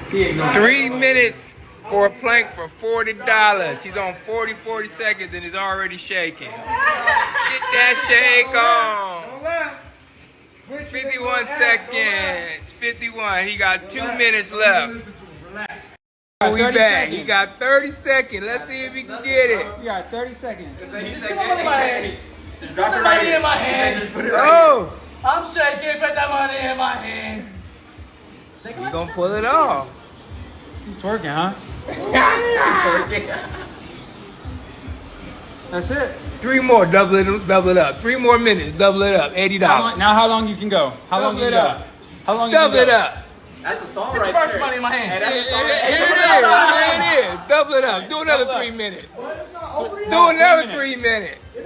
3 minutes for a plank for $40. He's on 40 seconds and he's already shaking. Get that shake on. 51 seconds. 51. He got 2 minutes left. We back. He got 30 seconds. Let's see if he can get it. You got 30 seconds. Just put the money in my hand. Oh! I'm shaking, put that money in my hand. You gonna pull it off. It's working, huh? That's it. 3 more, double it up. 3 more minutes, double it up. $80. Now how long you can go? How long you can go? How long you can Double go? it up. That's a song right there. First money in my hand. Here it is. Double it up. Do another 3 minutes. Do another 3 minutes.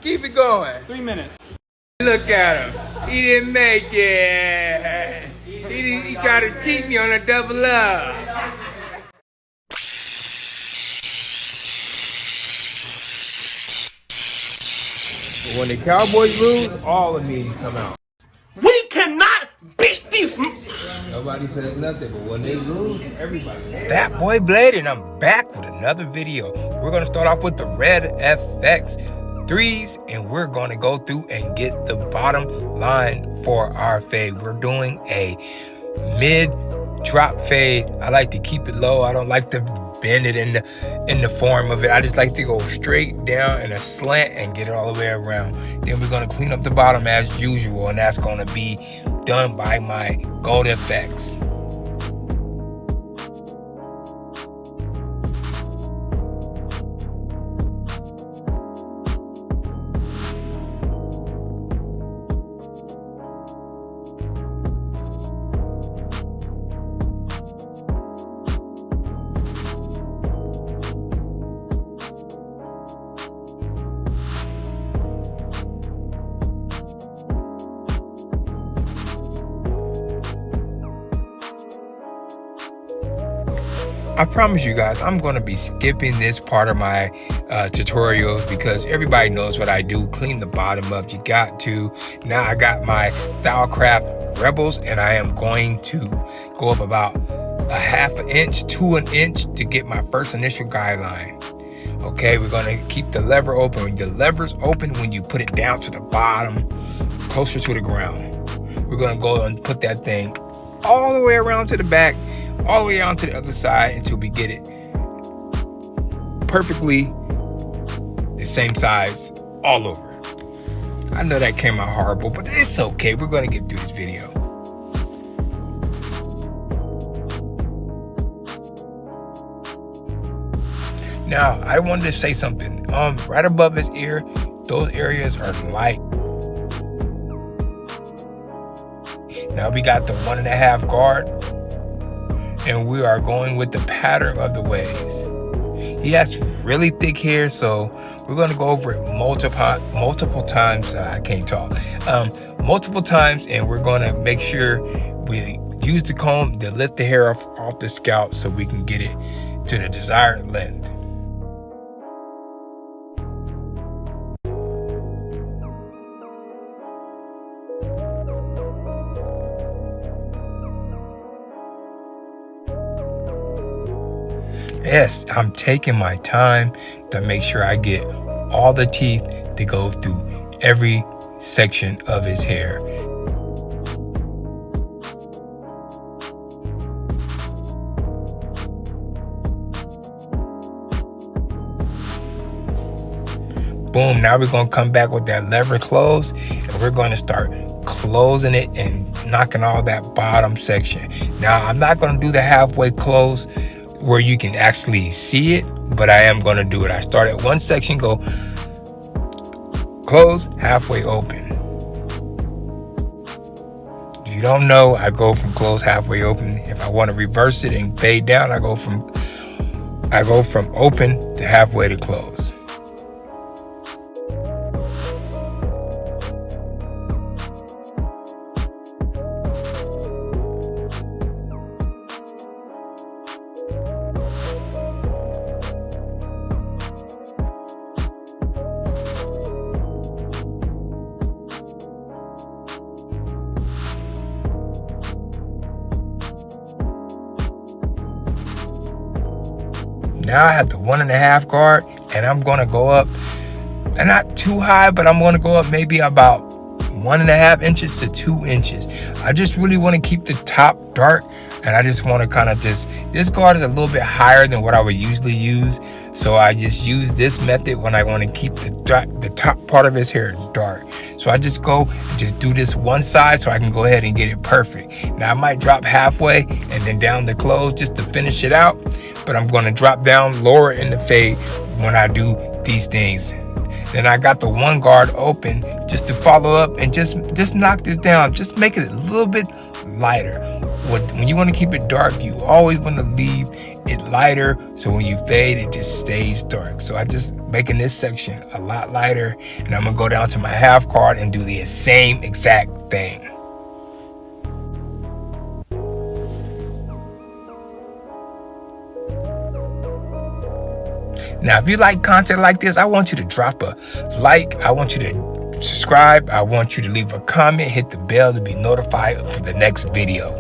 Keep it going. 3 minutes. Look at him. He didn't make it. He tried to cheat me on a double up. When the Cowboys lose, all of me come out. We cannot beat these. Nobody said nothing, but when they lose, everybody. That boy Blade, and I'm back with another video. We're gonna start off with the Red FX 3s, and we're gonna go through and get the bottom line for our fade. We're doing a mid drop fade. I like to keep it low. I don't like to bend it in the form of it. I just like to go straight down in a slant and get it all the way around. Then we're gonna clean up the bottom as usual, and that's gonna be done by my Gold FX. I promise you guys, I'm going to be skipping this part of my tutorials because everybody knows what I do. Clean the bottom up. You got to. Now I got my Stylecraft Rebels, and I am going to go up about a half an inch to an inch to get my first initial guideline. Okay, we're going to keep the lever open. The lever's open when you put it down to the bottom, closer to the ground. We're going to go and put that thing all the way around to the back, all the way on to the other side until we get it perfectly the same size all over. I know that came out horrible, but it's okay. We're going to get through this video. Now, I wanted to say something. Right above his ear, those areas are light. Now we got the 1.5 guard, and we are going with the pattern of the waves. He has really thick hair, so we're going to go over it multiple times. I can't talk. Multiple times, and we're going to make sure we use the comb to lift the hair off the scalp so we can get it to the desired length. Yes, I'm taking my time to make sure I get all the teeth to go through every section of his hair. Boom, now we're going to come back with that lever close, and we're going to start closing it and knocking all that bottom section. Now, I'm not going to do the halfway close where you can actually see it, but I am going to do it. I start at one section, go close, halfway open. If you don't know, I go from close, halfway open. If I want to reverse it and fade down, I go from open to halfway to close. Now I have the 1.5 guard, and I'm gonna go up, and not too high, but I'm gonna go up maybe about 1.5 inches to 2 inches. I just really want to keep the top dark, and I just want to kind of this guard is a little bit higher than what I would usually use, so I just use this method when I want to keep the top part of his hair dark. So I just go and just do this one side so I can go ahead and get it perfect. Now I might drop halfway and then down the close just to finish it out, but I'm going to drop down lower in the fade when I do these things. Then I got the one guard open just to follow up and just knock this down. Just make it a little bit lighter. When you want to keep it dark, you always want to leave it lighter, so when you fade, it just stays dark. So I just making this section a lot lighter, and I'm gonna go down to my half guard and do the same exact thing. Now, if you like content like this, I want you to drop a like. I want you to subscribe. I want you to leave a comment, hit the bell to be notified for the next video.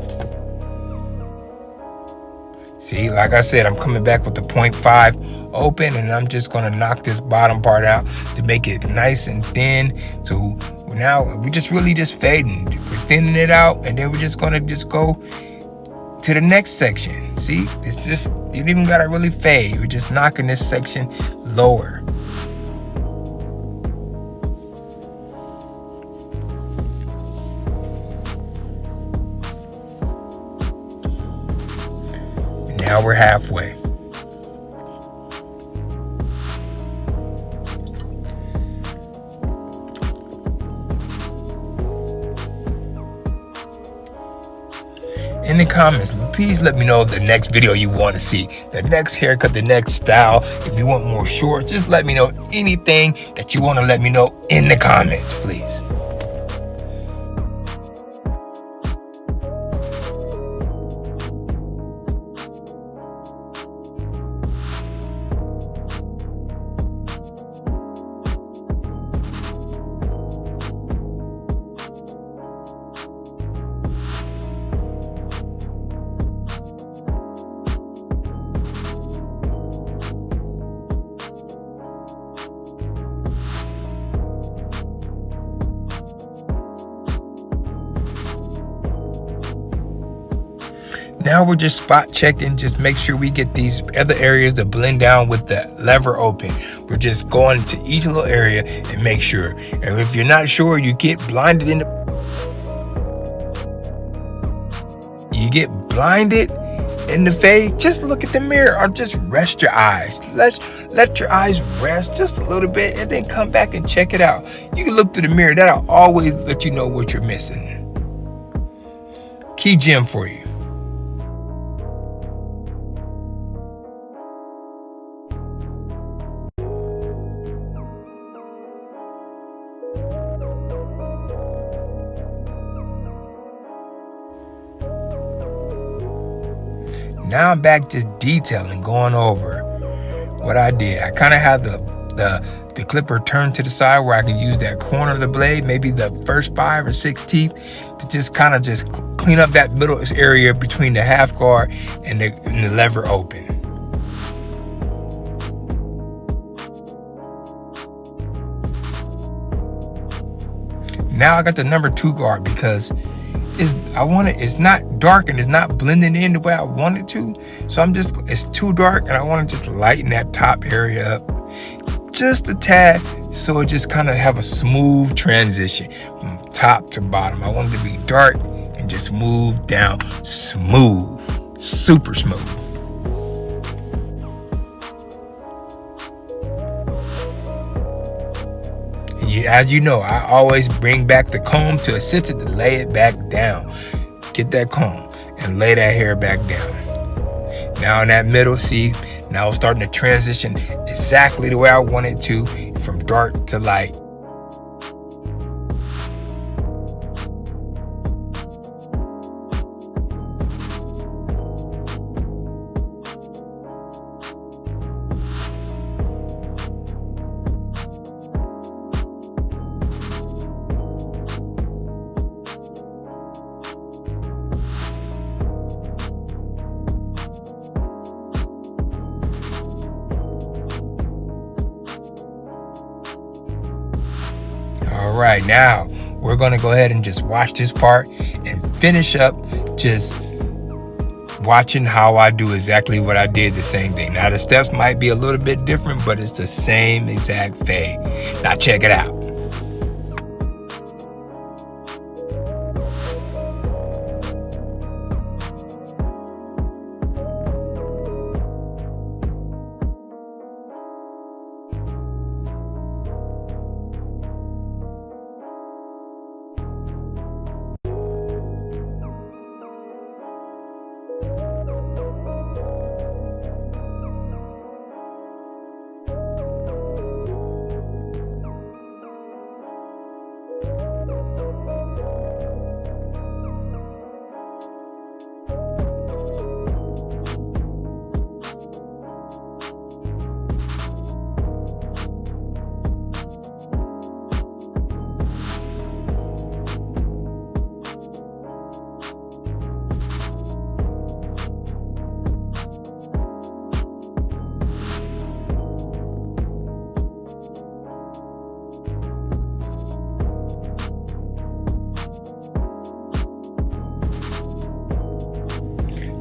See, like I said, I'm coming back with the 0.5 open, and I'm just going to knock this bottom part out to make it nice and thin. So now we're just really just fading. We're thinning it out, and then we're just going to just go to the next section. See, it's just, you don't even gotta really fade. We're just knocking this section lower. Now we're halfway. In the comments, please let me know the next video you want to see, the next haircut, the next style. If you want more shorts, just let me know anything that you want to let me know in the comments, please. Now we're just spot checking, just make sure we get these other areas to blend down with the lever open. We're just going to each little area and make sure. And if you're not sure, you get blinded in the fade, just look at the mirror or just rest your eyes. Let your eyes rest just a little bit and then come back and check it out. You can look through the mirror. That'll always let you know what you're missing. Key gem for you. Now I'm back just detailing, going over what I did. I kind of have the clipper turned to the side where I can use that corner of the blade, maybe the first 5 or 6 teeth, to just kind of just clean up that middle area between the half guard and the lever open. Now I got the number 2 guard because it's not dark and it's not blending in the way I want it to. So it's too dark, and I want to just lighten that top area up just a tad, so it just kind of have a smooth transition from top to bottom. I want it to be dark and just move down smooth, super smooth. As you know, I always bring back the comb to assist it to lay it back down. Get that comb and lay that hair back down. Now in that middle, see, now it's starting to transition exactly the way I want it to, from dark to light. right, now we're gonna go ahead and just watch this part and finish up just watching how I do exactly what I did, the same thing. Now the steps might be a little bit different, but it's the same exact fade. Now check it out.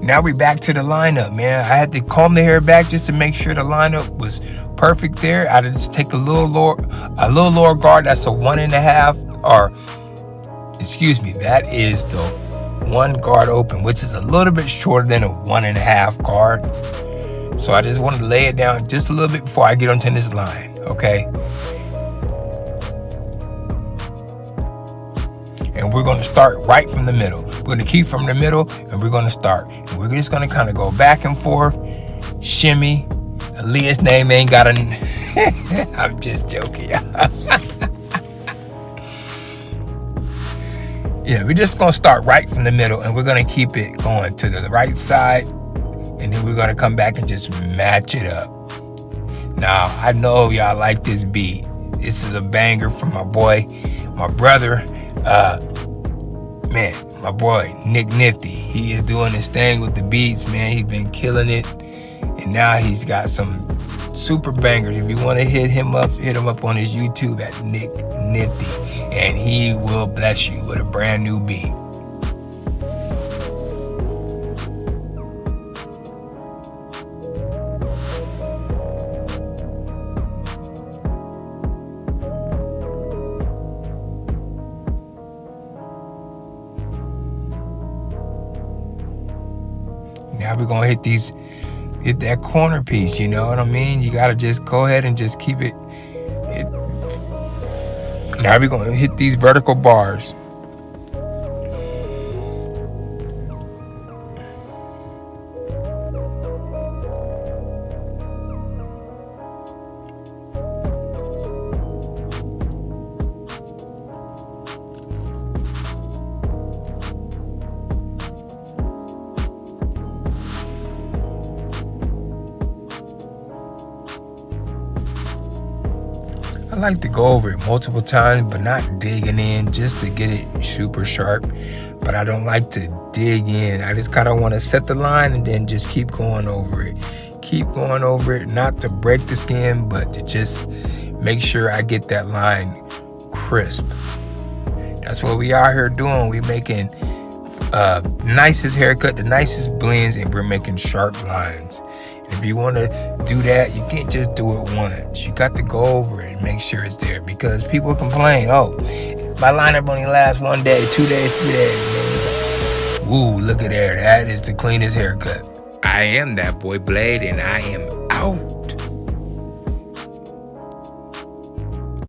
Now we back to the lineup, man. I had to comb the hair back just to make sure the lineup was perfect there. I just take a little lower guard. That's a 1.5, or excuse me, that is the 1 guard open, which is a little bit shorter than a 1.5 guard. So I just wanted to lay it down just a little bit before I get onto this line, okay? And we're going to start right from the middle. We're going to keep from the middle, and we're going to start. And we're just going to kind of go back and forth, shimmy. Aaliyah's name ain't got a... I'm just joking. Yeah, we're just going to start right from the middle, and we're going to keep it going to the right side. And then we're going to come back and just match it up. Now, I know y'all like this beat. This is a banger from my boy, my brother, man, my boy Nick Nifty. He is doing his thing with the beats, man. He's been killing it, and now he's got some super bangers. If you want to hit him up on his YouTube at Nick Nifty, and he will bless you with a brand new beat. Now we're gonna hit that corner piece, you know what I mean? You gotta just go ahead and just keep it. Now we're gonna hit these vertical bars. I like to go over it multiple times, but not digging in just to get it super sharp. But I don't like to dig in. I just kind of want to set the line and then just keep going over it. Keep going over it, not to break the skin, but to just make sure I get that line crisp. That's what we out here doing. We making nicest haircut, the nicest blends, and we're making sharp lines. If you want to do that, you can't just do it once. You got to go over it and make sure it's there, because people complain, oh, my lineup only lasts 1 day, 2 days, 3 days. Ooh, look at there. That is the cleanest haircut. I am that boy Blade, and I am out.